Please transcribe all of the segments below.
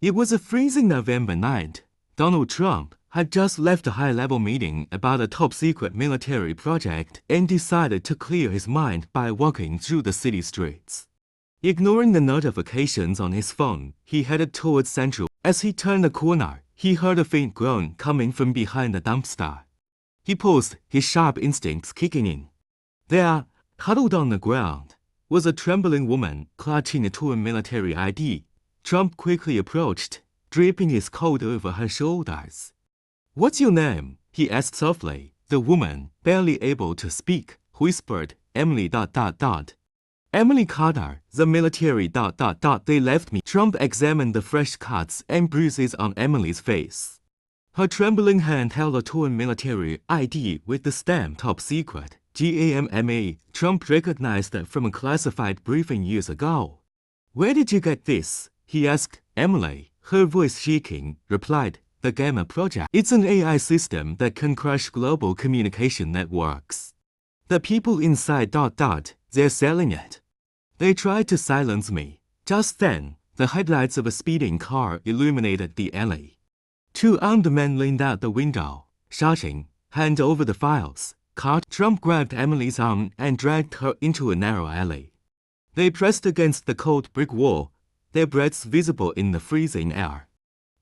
It was a freezing November night. Donald Trump had just left a high-level meeting about a top-secret military project and decided to clear his mind by walking through the city streets. Ignoring the notifications on his phone, he headed towards Central. As he turned the corner, he heard a faint groan coming from behind the dumpster. He paused, his sharp instincts kicking in. There, huddled on the ground, was a trembling woman clutching a torn military ID. Trump quickly approached, draping his coat over her shoulders. "What's your name?" he asked softly. The woman, barely able to speak, whispered, "Emily ... Emily Carter, the military ... They left me." Trump examined the fresh cuts and bruises on Emily's face. Her trembling hand held a torn military ID with the stamp "Top Secret, GAMMA. Trump recognized it from a classified briefing years ago. "Where did you get this?" he asked. Emily, her voice shaking, replied, "The Gamma Project. It's an AI system that can crush global communication networks. The people inside ... they're selling it." They tried to silence me. Just then, the headlights of a speeding car illuminated the alley. Two armed men leaned out the window, shouting, "Hand over the files." Trump grabbed Emily's arm and dragged her into a narrow alley. They pressed against the cold brick wall, their breaths visible in the freezing air.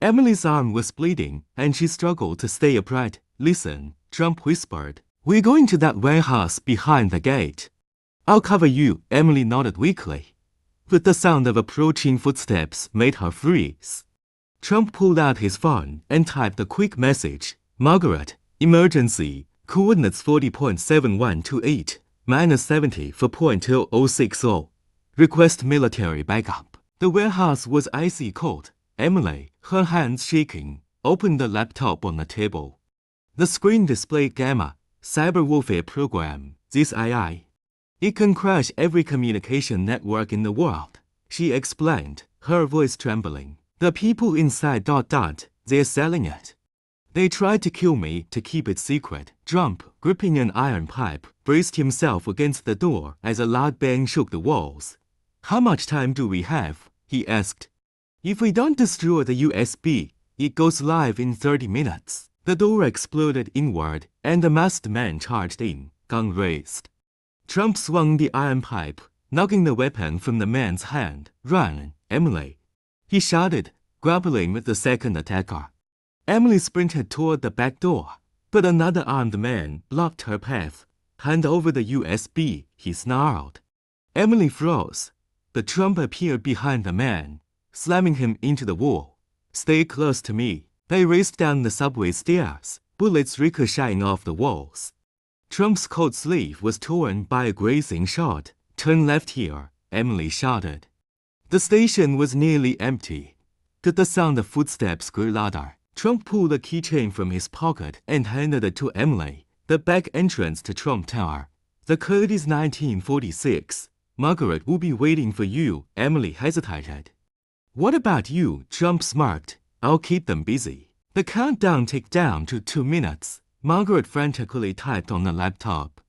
Emily's arm was bleeding, and she struggled to stay upright. "Listen," Trump whispered. "We're going to that warehouse behind the gate." "I'll cover you," Emily nodded weakly. But the sound of approaching footsteps made her freeze. Trump pulled out his phone and typed a quick message. "Margaret, emergency, coordinates 40.7128, -70 for 0.0060. Request military backup." The warehouse was icy cold. Emily, her hands shaking, opened the laptop on the table. The screen displayed Gamma, cyber warfare program. "This AI. It can crash every communication network in the world," she explained, her voice trembling. "The people inside ... they're selling it. They tried to kill me to keep it secret." Trump, gripping an iron pipe, braced himself against the door as a loud bang shook the walls. "How much time do we have?" he asked. "If we don't destroy the USB, it goes live in 30 minutes. The door exploded inward, and the masked man charged in, gun raised. Trump swung the iron pipe, knocking the weapon from the man's hand. "Run, Emily!" he shouted, grappling with the second attacker. Emily sprinted toward the back door, but another armed man blocked her path. "Hand over the USB, he snarled. Emily froze, but Trump appeared behind the man, slamming him into the wall. "Stay close to me." They raced down the subway stairs, bullets ricocheting off the walls. Trump's coat sleeve was torn by a grazing shot. "Turn left here," Emily shouted. The station was nearly empty, but the sound of footsteps grew louder. Trump pulled a keychain from his pocket and handed it to Emily. "The back entrance to Trump Tower. The code is 1946. Margaret will be waiting for you." Emily hesitated. "What about you?" Trump smirked. "I'll keep them busy." The countdown ticked down to 2 minutes. Margaret frantically typed on the laptop.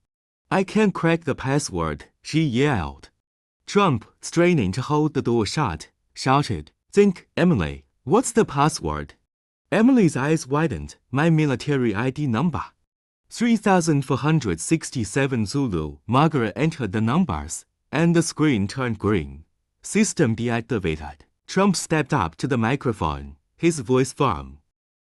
"I can't crack the password," she yelled. Trump, straining to hold the door shut, shouted, "Think, Emily, what's the password?" Emily's eyes widened. "My military ID number." 3467 Zulu. Margaret entered the numbers, and the screen turned green. "System deactivated." Trump stepped up to the microphone, his voice firm.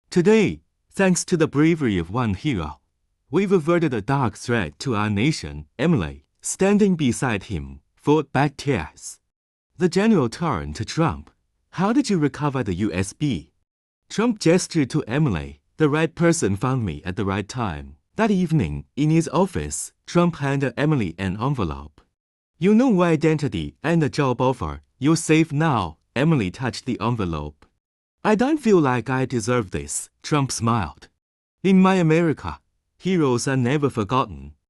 "Today, thanks to the bravery of one hero, we've averted a dark threat to our nation." Emily, standing beside him, fought back tears. The general turned to Trump. "How did you recover the USB?" Trump gestured to Emily. "The right person found me at the right time." That evening, in his office, Trump handed Emily an envelope. "You know my identity and the job offer. You're safe now." Emily touched the envelope. "I don't feel like I deserve this," Trump smiled. "In my America, heroes are never forgotten."